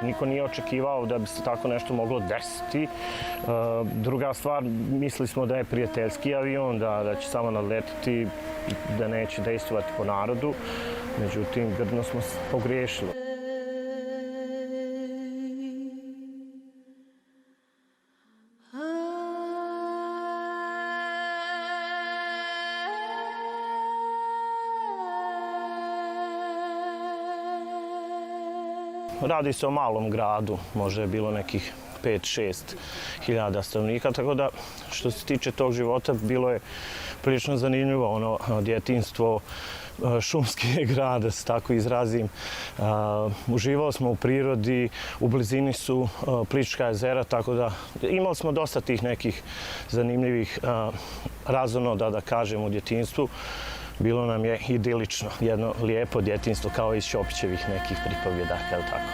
Niko nije očekivao da bi se tako nešto moglo desiti. Druga stvar, mislili smo da je prijateljski avion, da će samo nadletiti, da neće dejstvovati po narodu. Međutim, grdno smo pogriješili. Radi se o malom gradu, možda je bilo nekih 5-6 hiljada stanovnika, tako da što se tiče tog života bilo je prilično zanimljivo, ono djetinjstvo šumski grad, da se tako izrazim. Uživali smo u prirodi, u blizini su Plitvička jezera, tako da imali smo dosta tih nekih zanimljivih razonoda, da kažem, u djetinjstvu. Bilo nam je idilično, jedno lijepo djetinjstvo kao iz Šopićevih nekih pripovjedaka, ili tako.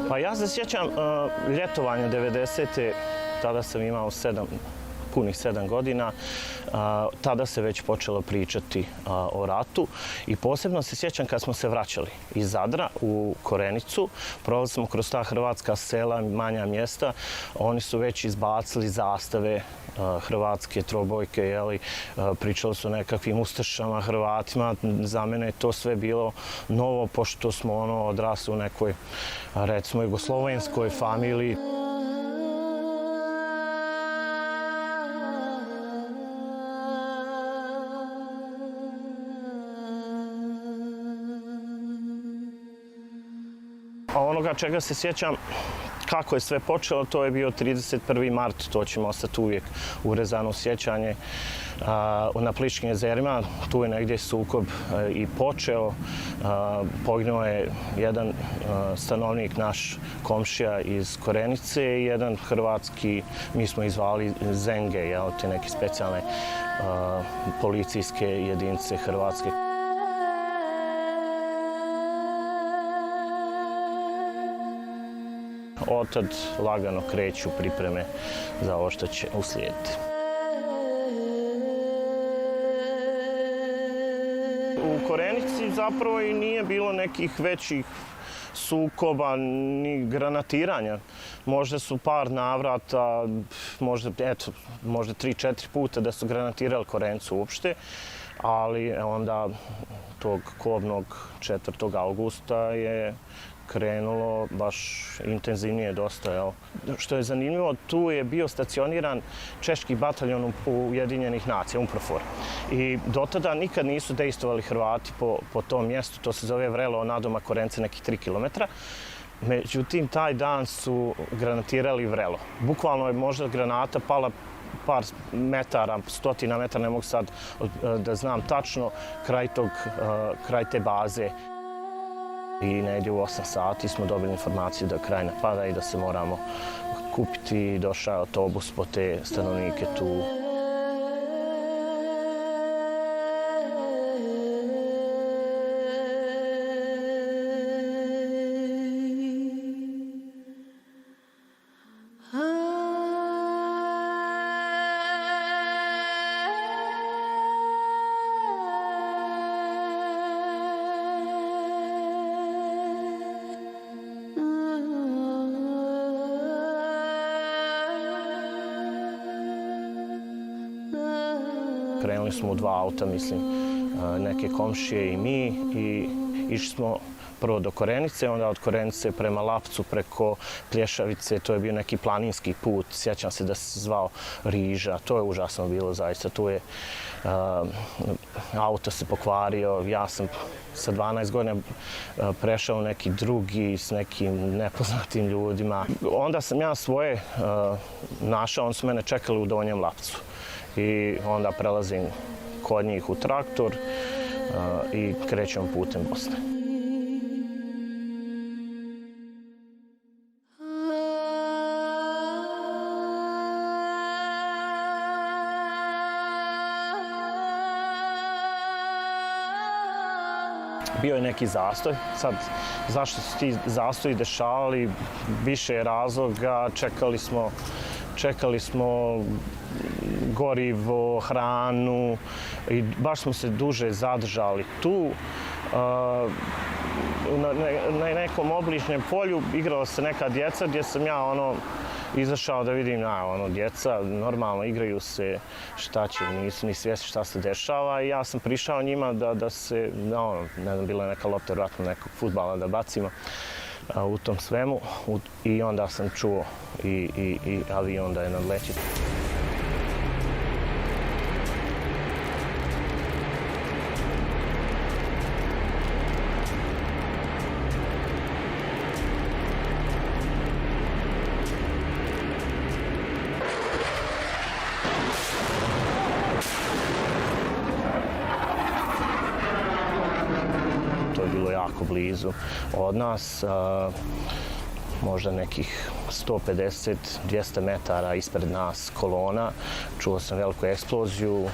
Pa ja se sjećam ljetovanja 90. Tada sam imao punih 7 godina, tada se već počelo pričati o ratu i posebno se sjećam kad smo se vraćali iz Zadra u Korenicu, prolazili smo kroz ta hrvatska sela, manja mjesta, oni su već izbacili zastave hrvatske trobojke, jeli, pričali su o nekakvim ustašama, Hrvatima, za mene je to sve bilo novo, pošto smo odrasli u nekoj, recimo, jugoslovenskoj familiji. Onoga čega se sjećam, kako je sve počelo, to je bio 31. mart, to ćemo ostati uvijek urezano sjećanje. Na Plitvičkim jezerima, tu je negdje sukob i počeo. Poginuo je jedan stanovnik, naš komšija iz Korenice i jedan hrvatski, mi smo ih zvali Zenge, te neke specijalne policijske jedinice hrvatske. Otad lagano kreću pripreme za ovo što će uslijediti. U Korenici zapravo i nije bilo nekih većih sukoba ni granatiranja. Možda su par navrata, možda 3-4 puta da su granatirali Korenicu uopšte, ali onda tog kobnog 4. augusta je krenulo baš intenzivnije dosta. Što je zanimljivo, tu je bio stacioniran češki bataljon Ujedinjenih nacija, UNPROFOR. I do tada nikad nisu dejstvovali Hrvati po tom mjestu, to se zove Vrelo, nadomak Korenice, nekih 3 kilometra. Međutim, taj dan su granatirali Vrelo. Bukvalno je možda granata pala par metara, 100 metara, ne mogu sad da znam tačno, kraj te baze. I negdje u 8 sati smo dobili informaciju da kraj napada i da se moramo kupiti. Došao je autobus po te stanovnike tu. Krenuli smo u 2 auta, mislim, neke komšije i mi, i išli smo prvo do Korenice, onda od Korenice prema Lapcu preko Plješavice, to je bio neki planinski put, sjećam se da se zvao Riža, to je užasno bilo zaista, tu je auto se pokvario, ja sam sa 12 godina prešao neki drugi s nekim nepoznatim ljudima. Onda sam ja svoje našao, oni su mene čekali u Donjem Lapcu. I onda prelazim kod njih u traktor i krećem putem Bosne. Bio je neki zastoj. Sad, zašto su ti zastoji dešavali, više je razloga. čekali smo gorivo, hranu i baš smo se duže zadržali tu. Na nekom obližnjem polju igrala se neka djeca gdje sam ja izašao da vidim, djeca normalno igraju se, šta će, nisu ni svjesni šta se dešava i ja sam prišao njima da se, ne znam, bila je neka lopta, vjerojatno nekog fudbala da bacimo u tom svemu i onda sam čuo i avion da je nadleći. To je bilo jako blizu od nas, možda nekih 150-200 metara ispred nas kolona. Čuo sam veliku eksploziju,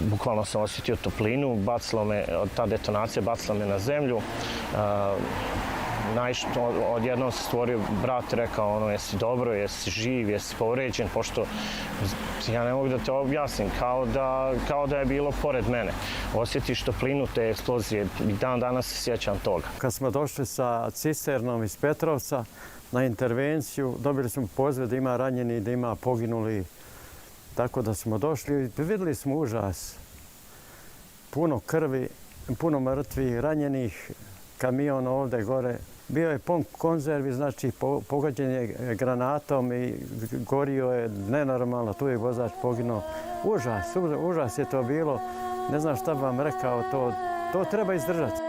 bukvalno sam osjetio toplinu, ta detonacija bacila me na zemlju. Odjednom se stvorio brat, rekao jesi dobro, jesi živ, jesi povređen, pošto ja ne mogu da te objasnim, kao da je bilo pored mene. Osjetiš toplinu te eksplozije i dan danas se sjećam toga. Kad smo došli sa cisternom iz Petrovca na intervenciju, dobili smo poziv da ima ranjeni, da ima poginuli. Tako da smo došli i vidjeli smo užas. Puno krvi, puno mrtvih, ranjenih, kamion ovdje gore. Bio je pun konzervi, znači pogođen je granatom i gorio je nenormalno, tu je vozač poginuo. Užas je to bilo. Ne znam šta bi vam rekao, to treba izdržati.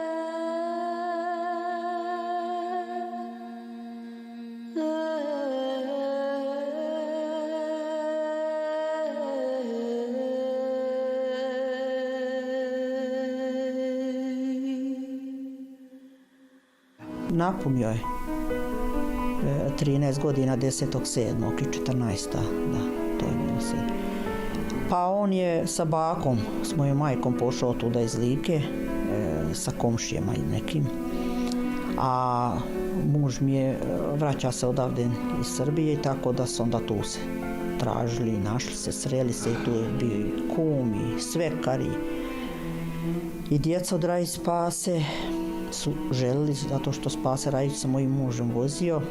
Napunio je 13 godina 10.7. i 14. Da, to je bilo 7. Pa on je sa bakom, s mojom majkom pošao tuda iz Like, sa komšijama i nekim. A muž mi je, vraća se odavde iz Srbije i tako da su onda tu se tražili, našli se, sreli se i tu je bio i kum i svekari. I djeca od Raji Spase su željeli, zato što Spase Rajić sa mojim mužem vozio,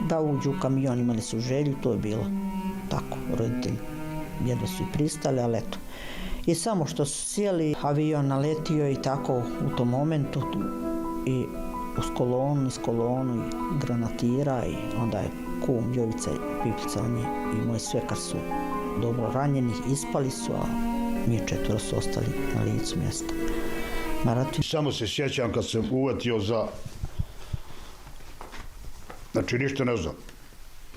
da uđu u kamion, imali su želju, to je bilo tako, roditelji jedva su i pristali, ali eto. I samo što su sjeli, avion naletio i tako u tom momentu i uz kolonu i granatira i onda je kum Jovica Piplica, on je i moj svekar su dobro ranjeni, ispali su, a mi 4 su ostali na licu mjesta. Samo se sjećam kad sam uvatio za... Znači ništa ne znam.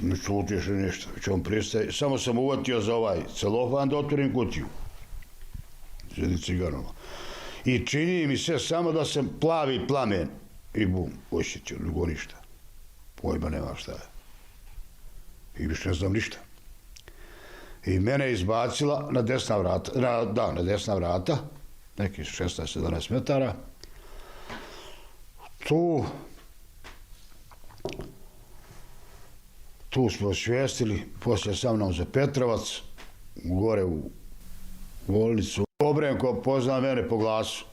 Ne slutiš ništa, već on pristaje. Samo sam uvatio za ovaj celofan da otvorim kutiju. S jednim cigarom. I čini mi se samo da sam plavi plamen. I bum, osjetio, drugo ništa. Pojma nema šta je. I više ne znam ništa. I mene je izbacila na desna vrata, na desna vrata, nekih 16-17 metara. Tu smo osvijestili, poslije sa mnom za Petrovac, gore u bolnicu. Obrenko pozna mene po glasu.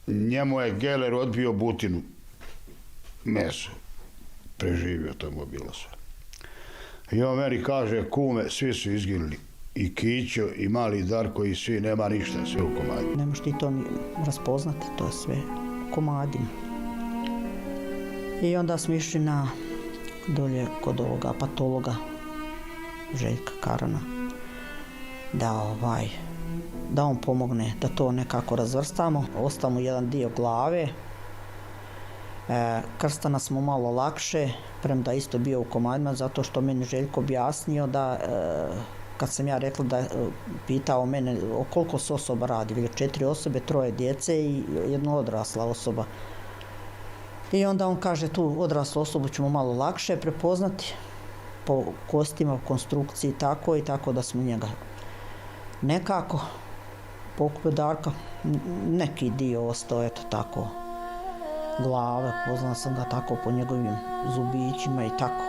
Njemu je Geler odbio butinu, meso. Preživio, to mu je bilo sve. I on meni kaže, kume, svi su izginuli. I Kićo, i mali Darko, i svi, nema ništa, sve u komadima. Ne možeš ti to ni raspoznati, to je sve u komadima. I onda smo išli na dolje kod ovoga patologa Željka Karana, da on pomogne, da to nekako razvrstamo. Ostao mu jedan dio glave, krstana smo malo lakše, premda isto bio u komadima, zato što meni Željko objasnio da, kad sam ja rekla da pitao mene o koliko se osoba radi, 4 osobe, 3 djece i jedna odrasla osoba. I onda on kaže, tu odraslu osobu ćemo malo lakše prepoznati po kostima, konstrukciji i tako da smo njega nekako pokupe Darka, neki dio ostao, eto tako, glave, poznala sam ga tako po njegovim zubićima i tako.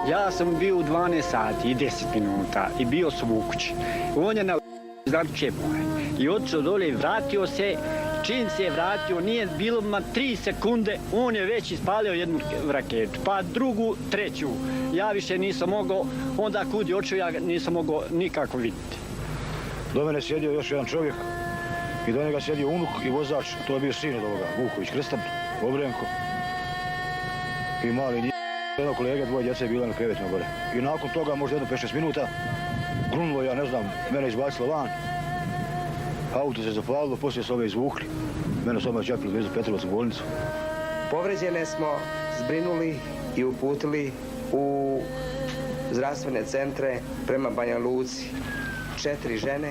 Ja sam bio u 12 sati i 10 minuta i bio sam u kući. On je na znači moje. I otišao dole i vratio se. Čim se je vratio, nije bilo ma 3 sekunde, on je već ispalio jednu raketu, pa drugu, treću. Ja više nisam mogao, onda kud je očeo, ja nisam mogao nikako vidjeti. Do mene sjedio još jedan čovjek i do njega sjedio unuk i vozač, to je bio sin od ovoga, Vuković Krstan, Obrenko. I mali njih, jedno kolege, dvoje djece je bilo na krevetima gore. I nakon toga, možda jedno 5-6 minuta, grunulo, ja ne znam, mene izbacilo van. Auto se zapalilo, poslije su ove izvukli. Mene su odmah čakali blizu Petrovca u bolnicu. Povređene smo zbrinuli i uputili u zdravstvene centre prema Banja Luci. 4 žene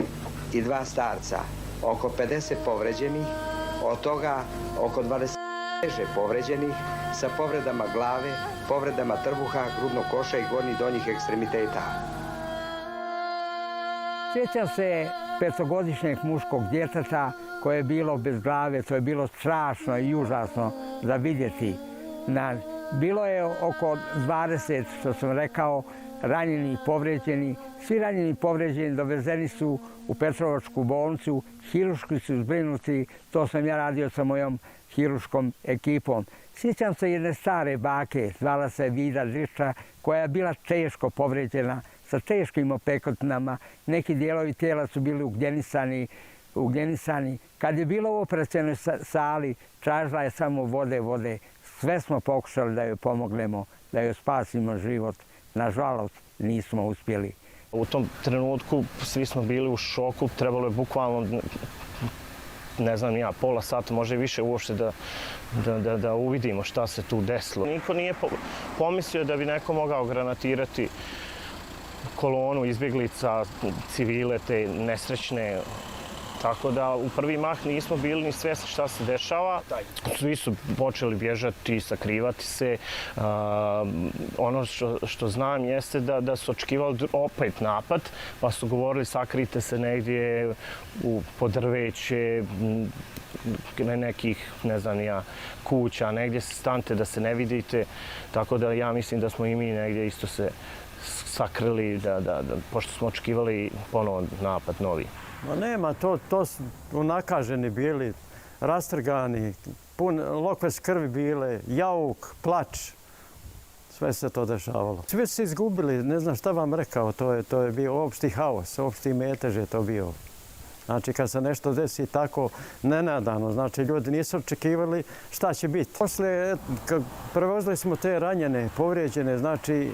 i 2 starca. Oko 50 povređenih, od toga oko 20 teže povređenih sa povredama glave, povredama trbuha, grudnog koša i gornjih donjih ekstremiteta. Sjećam se 5-godišnjeg muškog djeteta koje je bilo bez glave, to je bilo strašno i užasno za vidjeti. Bilo je oko 20, što sam rekao, ranjeni i povređeni. Svi ranjeni i povređeni dovezeni su u Petrovačku bolnicu, hiruški su zbrinuti, to sam ja radio sa mojom hiruškom ekipom. Sjećam se jedne stare bake, zvala se Vida Drišća, koja je bila teško povređena, sa teškim opekotinama. Neki dijelovi tijela su bili ugljenisani. Kad je bilo u operacionoj sali, tražila je samo vode. Sve smo pokušali da joj pomognemo, da joj spasimo život. Nažalost, nismo uspjeli. U tom trenutku svi smo bili u šoku, trebalo je bukvalno, ne znam ja, pola sata, može i više uopšte da uvidimo šta se tu desilo. Niko nije pomislio da bi neko mogao granatirati kolonu izbjeglica, civile, te nesrećne. Tako da u prvi mah nismo bili ni svjesni šta se dešava. Svi su počeli bježati, sakrivati se. Ono što znam jeste da su očekivali opet napad, pa su govorili sakrite se negdje pod drveće, nekih, ne znam ja, kuća, negdje se stante da se ne vidite. Tako da ja mislim da smo i mi negdje isto se sakrili, pošto smo očekivali ponovo napad novi. Ma nema, to su unakaženi bili, rastrgani, lokve s krvi bile, jauk, plač. Sve se to dešavalo. Svi su se izgubili, ne znam šta vam rekao, to je bio opšti haos, opšti metež je to bio. Znači, kad se nešto desi tako nenadano, znači, ljudi nisu očekivali šta će biti. Poslije, prevozili smo te ranjene, povrijeđene, znači,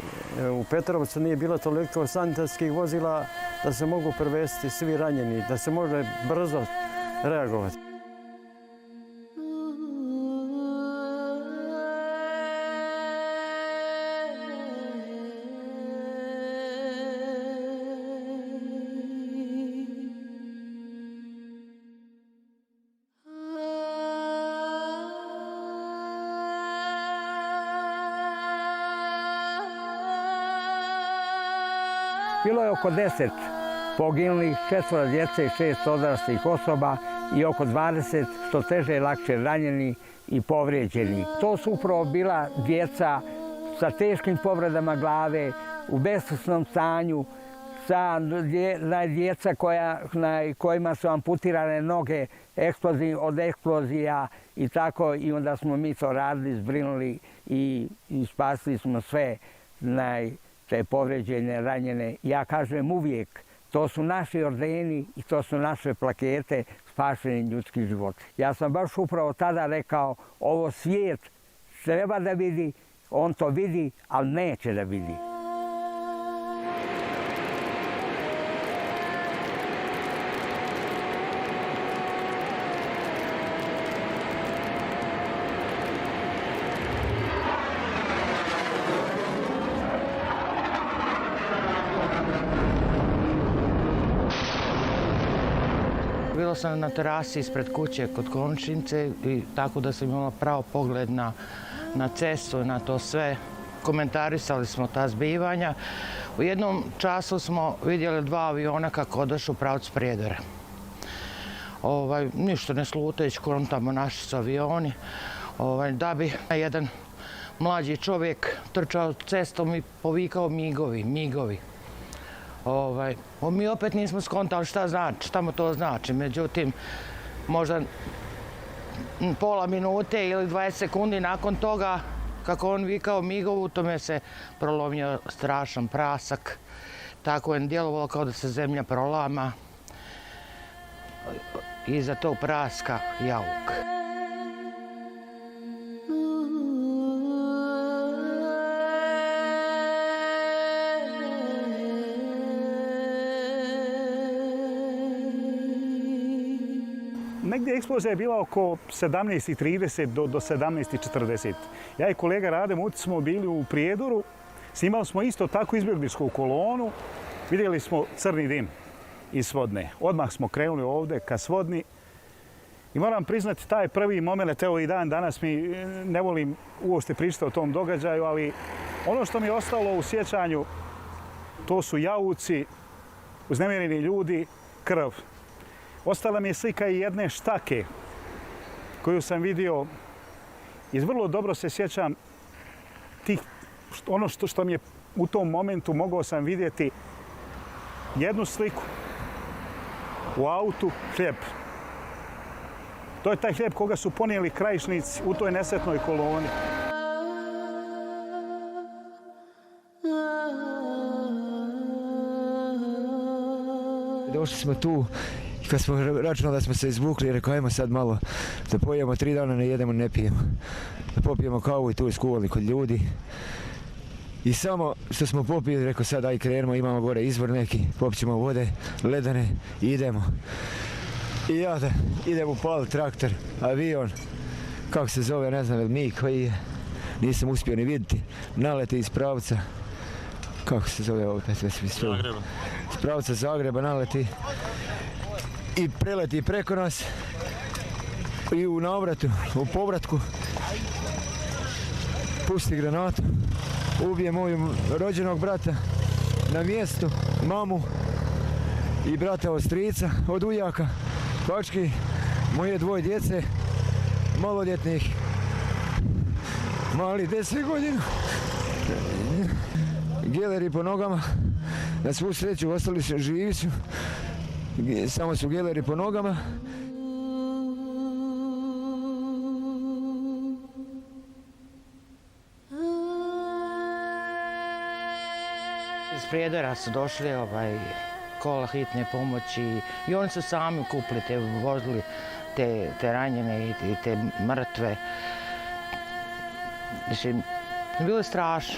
u Petrovcu nije bilo toliko sanitarskih vozila da se mogu prevesti svi ranjeni, da se može brzo reagovati. Bilo je oko 10 poginulih, 4 djece i 6 odraslih osoba i oko 20 što teže i lakše ranjeni i povrijeđeni. To su upravo bila djeca sa teškim povredama glave, u besvjesnom stanju, djeca kojima su amputirane noge od eksplozija i tako. I onda smo mi to radili, zbrinuli i spasili smo sve te povređene, ranjene. Ja kažem uvijek, to su naši ordeni i to su naše plakete, spašeni ljudski život. Ja sam baš upravo tada rekao, ovo svijet treba da vidi, on to vidi, ali neće da vidi. Bila sam na terasi ispred kuće kod komšinice i tako da sam imala pravo pogled na cestu i na to sve. Komentarisali smo ta zbivanja. U jednom času smo vidjeli 2 aviona kako odošu u pravcu Prijedora. Ništa ne slutajući, tamo naši su avioni. Da bi jedan mlađi čovjek trčao cestom i povikao migovi, migovi. Mi opet nismo skontali šta mu to znači. Međutim, možda pola minute ili 20 sekundi nakon toga, kako on vikao migovu, to me se prolomio strašan prasak. Tako je djelovalo kao da se zemlja prolama. Iza tog praska jauk. Negdje eksplozija je bila oko 17:30 do 17:40. Ja i kolega Rade Muti smo bili u Prijedoru, snimali smo isto tako izbjegličku kolonu, vidjeli smo crni dim iz Svodne. Odmah smo krenuli ovdje ka Svodni i moram priznati taj prvi moment, evo i dan danas mi ne volim uopšte pričati o tom događaju, ali ono što mi je ostalo u sjećanju, to su jauci, uznemireni ljudi, krv. Ostala mi je slika i jedne štake koju sam vidio i vrlo dobro se sjećam ono što mi je u tom momentu mogao sam vidjeti jednu sliku u autu, hljeb. To je taj hljeb koga su ponijeli krajišnici u toj nesretnoj koloni. Došli smo tu i kad smo računali da smo se izvukli, rekao ajmo sad malo da pojemo, 3 dana ne jedemo, ne pijemo. Da popijemo kavu i tu iskuvali kod ljudi. I samo što smo popili, rekao sad aj krenemo, imamo gore izvor neki, popćemo vode, ledane i idemo. I ja da idem upaliti traktor, avion, kako se zove, ne znam, MiG koji je, nisam uspio ni vidjeti, naleti iz pravca, kako se zove ovo, Zagreba. Iz pravca Zagreba naleti i preleti preko nas i u navratu, u povratku, pusti granatu, ubije mojeg rođenog brata na mjestu, mamu i brata od strica, od ujaka, pački, moje 2 djece, maloljetnih, mali 10 godina, geleri po nogama, na svu sreću ostali su živi su, samo su geleri po nogama. Iz Prijedora su došli kola hitne pomoći i oni su sami kupili vozili te ranjene i te mrtve. Mislim, bilo je strašno.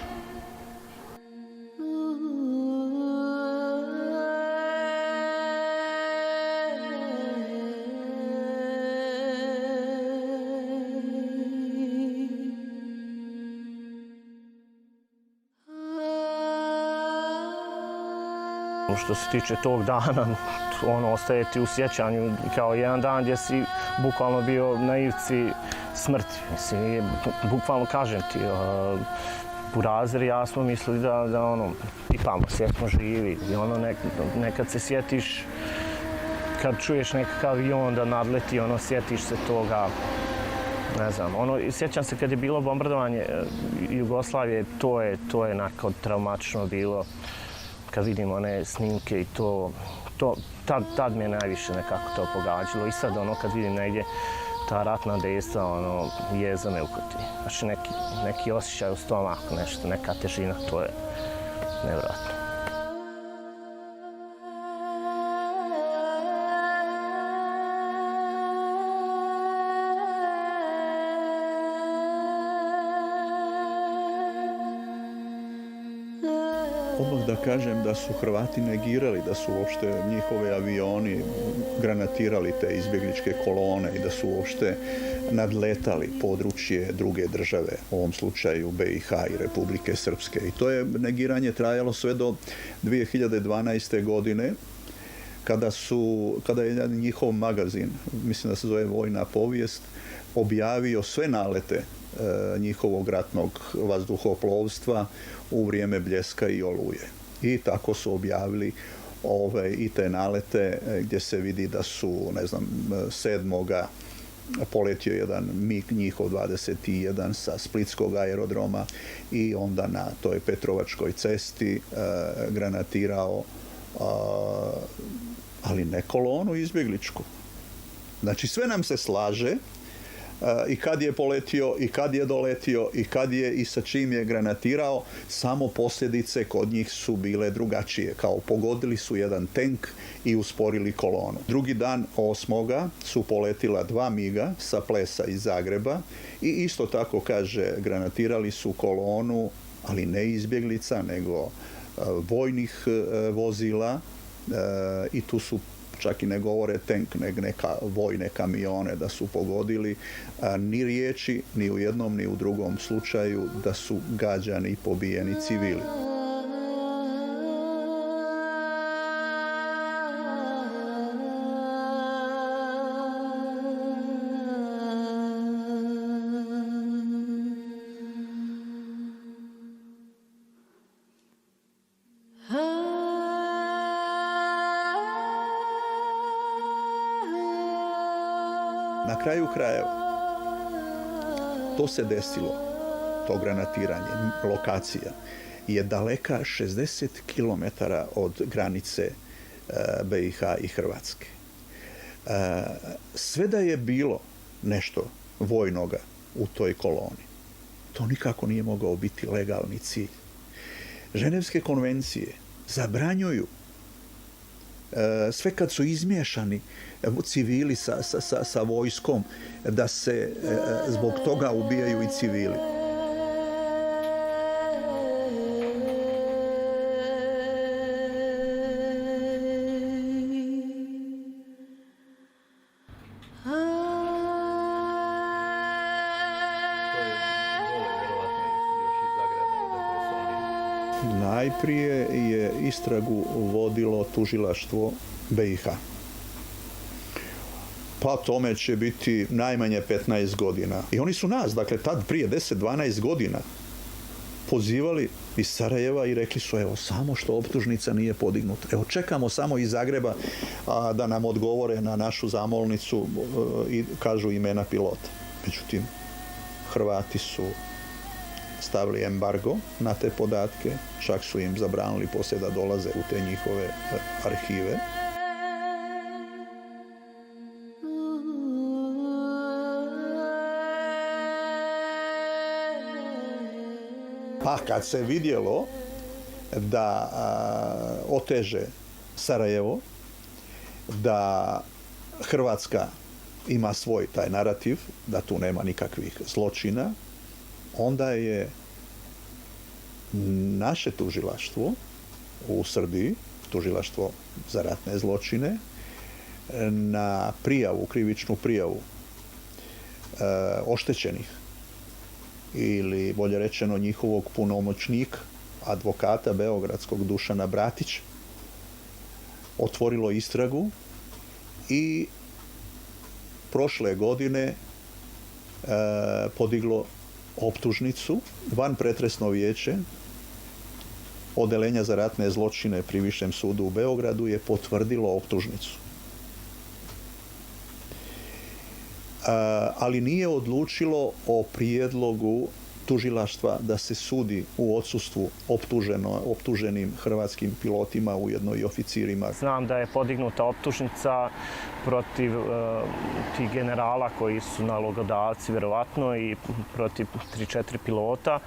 Što se tiče tog dana, ostaje ti u sjećanju kao jedan dan gdje si bukvalno bio na ivici smrti. Mislim, bukvalno kažem ti, Burazer i ja smo mislili da tipamo, sjetimo živi. I nekad se sjetiš, kad čuješ nekakav avion da nadleti, sjetiš se toga. Ne znam, sjećam se kad je bilo bombardovanje Jugoslavije, to je onako traumatično bilo. Kad vidim one snimke i tad me je najviše nekako to pogađalo. I sad kad vidim negdje ta ratna dejstva, jeza me ukoti. Znači neki osjećaj u stomaku, nešto, neka težina, to je nevjerojatno. Odmah da kažem da su Hrvati negirali da su uopšte njihovi avioni granatirali te izbjegličke kolone i da su uopšte nadletali područje druge države, u ovom slučaju BiH i Republike Srpske. I to je negiranje trajalo sve do 2012. godine kada je jedan njihov magazin, mislim da se zove Vojna povijest, objavio sve nalete njihovog ratnog vazduhoplovstva u vrijeme Bljeska i Oluje. I tako su objavili i te nalete gdje se vidi da su, 7. poletio jedan MiG njihov 21 sa splitskog aerodroma i onda na toj Petrovačkoj cesti granatirao, ali ne kolonu izbjegličku. Znači sve nam se slaže, i kad je poletio, i kad je doletio, i kad je i sa čim je granatirao, samo posljedice kod njih su bile drugačije. Kao pogodili su jedan tank i usporili kolonu. Drugi dan 8. su poletila 2 miga sa Plesa iz Zagreba i isto tako, kaže, granatirali su kolonu, ali ne izbjeglica, nego vojnih vozila, i tu su čak i ne govore tank, nego neka vojne kamione da su pogodili. Ni riječi, ni u jednom, ni u drugom slučaju da su gađani i pobijeni civili. Na kraju krajeva, to se desilo, to granatiranje, lokacija, je daleka 60 km od granice BiH i Hrvatske. Sve da je bilo nešto vojnoga u toj koloni, to nikako nije mogao biti legalni cilj. Ženevske konvencije zabranjuju, sve kad su izmiješani civili sa vojskom, da se zbog toga ubijaju i civili. Najprije je istragu vodilo tužilaštvo BiH. Pa tome će biti najmanje 15 godina. I oni su nas, dakle, tad prije 10-12 godina pozivali iz Sarajeva i rekli su, evo, samo što optužnica nije podignuta. Evo, čekamo samo iz Zagreba da nam odgovore na našu zamolnicu i kažu imena pilota. Međutim, Hrvati su stavili embargo na te podatke, čak su im zabranili poslije da dolaze u te njihove arhive. Pa kad se vidjelo da oteže Sarajevo, da Hrvatska ima svoj taj narativ, da tu nema nikakvih zločina, onda je naše tužilaštvo u Srbiji, tužilaštvo za ratne zločine, na prijavu, krivičnu prijavu oštećenih, ili bolje rečeno njihovog punomoćnika, advokata beogradskog Dušana Bratića, otvorilo istragu i prošle godine podiglo optužnicu. Vanpretresno vijeće Odeljenja za ratne zločine pri Višem sudu u Beogradu je potvrdilo optužnicu. Ali nije odlučilo o prijedlogu tužilaštva da se sudi u odsustvu optuženim hrvatskim pilotima, ujedno i oficirima. Znam da je podignuta optužnica protiv tih generala koji su nalogodavci, vjerovatno, i protiv 3-4 pilota.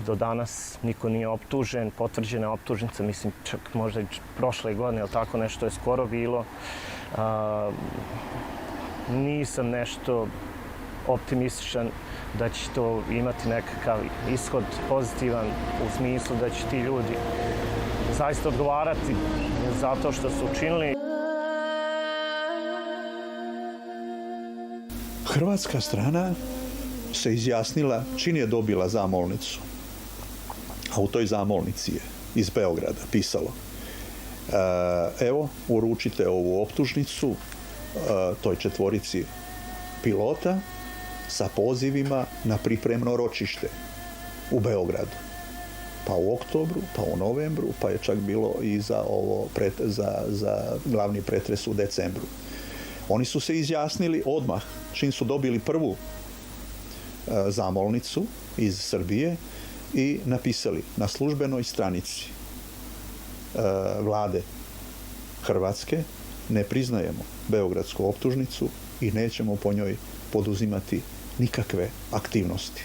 Do danas niko nije optužen, potvrđena optužnica, mislim čak možda i prošle godine, ali tako nešto je skoro bilo. Nisam nešto optimističan da će to imati nekakav ishod pozitivan, u smislu da će ti ljudi zaista odgovarati za to što su učinili. Hrvatska strana se izjasnila čim je dobila zamolnicu. A u toj zamolnici je iz Beograda pisalo: evo, uručite ovu optužnicu toj 4 pilota sa pozivima na pripremno ročište u Beogradu. Pa u oktobru, pa u novembru, pa je čak bilo i za glavni pretres u decembru. Oni su se izjasnili odmah, čim su dobili prvu zamolnicu iz Srbije i napisali na službenoj stranici vlade Hrvatske ne priznajemo beogradsku optužnicu i nećemo po njoj poduzimati nikakve aktivnosti.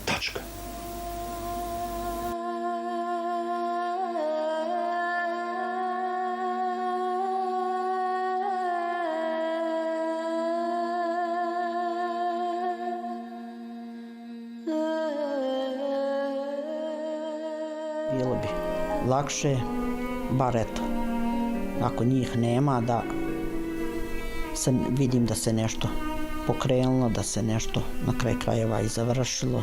Tačka. Bilo bi lakše, bar eto, ako njih nema, da se vidim da se nešto pokrenulo, da se nešto na kraj krajeva i završilo,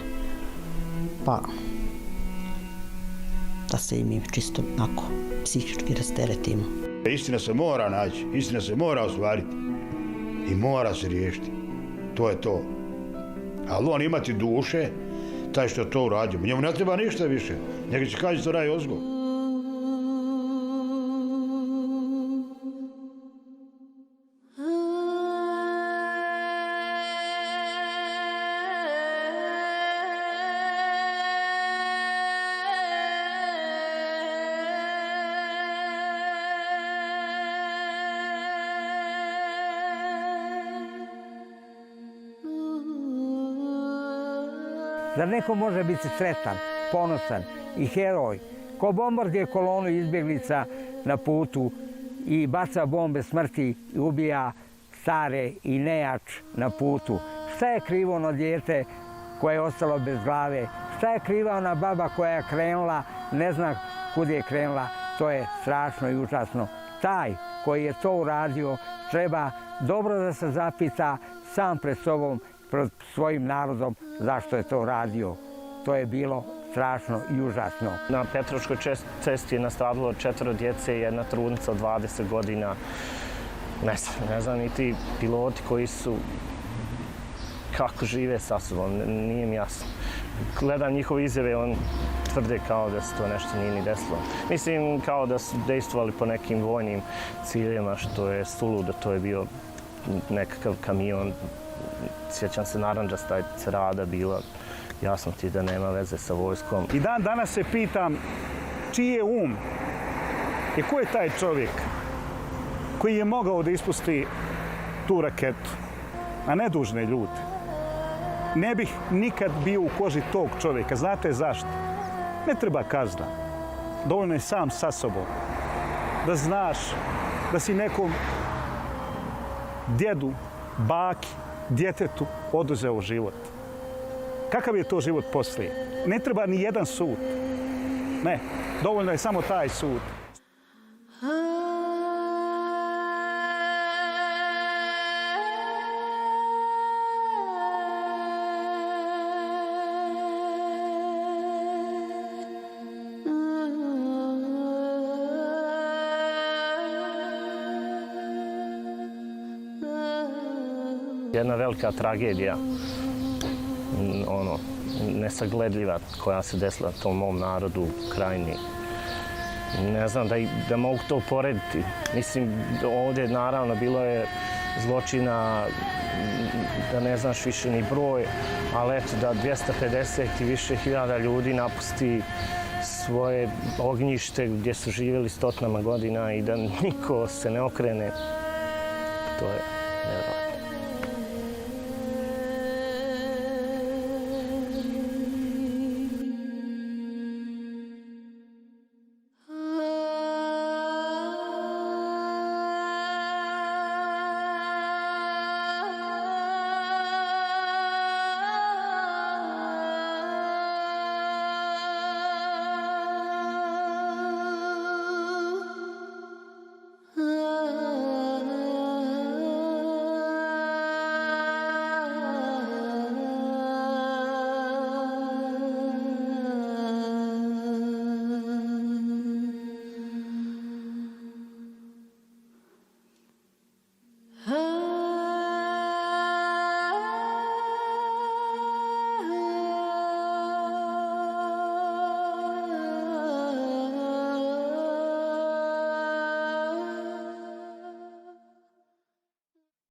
pa da se i mi čisto onako psihički rasteretimo. Istina se mora naći, istina se mora ostvariti i mora se riješiti. To je to. Ali on imati duše, taj što je to uradio. Njemu ne treba ništa više. Njega će kaži to radi ozgo. Zar neko može biti sretan, ponosan i heroj ko bombarduje kolonu izbjeglica na putu i baca bombe smrti i ubija stare i nejač na putu? Šta je krivo ono dijete koje je ostalo bez glave? Šta je kriva ona baba koja je krenula, ne zna kud je krenula? To je strašno i užasno. Taj koji je to uradio treba dobro da se zapita sam pred sobom, pred svojim narodom, zašto je to radio. To je bilo strašno i užasno. Na Petrovačkoj cesti je nastradalo 4 djece i jedna trudnica od 20 godina. Ne znam ni ti piloti koji su, kako žive sa sobom, nije mi jasno. Gledam njihove izjave, on tvrde kao da se to nešto nije ni desilo. Mislim kao da su dejstvovali po nekim vojnim ciljevima, što je suludo, to je bio nekakav kamion. Sjećam se narandžasta cerada bila, jasno ti da nema veze sa vojskom. I dan danas se pitam čiji je um i ko je taj čovjek koji je mogao da ispusti tu raketu, a ne dužne ljude. Ne bih nikad bio u koži tog čovjeka. Znate zašto? Ne treba kazna. Dovoljno je sam sa sobom. Da znaš da si nekom djedu, baki, djetetu oduzeo život. Kakav je to život poslije? Ne treba ni jedan sud. Ne, dovoljno je samo taj sud. Jedna velika tragedija, nesagledljiva, koja se desila tom mom narodu u Krajini. Ne znam da mogu to porediti. Mislim, ovdje naravno bilo je zločina, da ne znaš više ni broj, ali eto da 250 i više hiljada ljudi napusti svoje ognjište gdje su živjeli stotinama godina i da niko se ne okrene, to je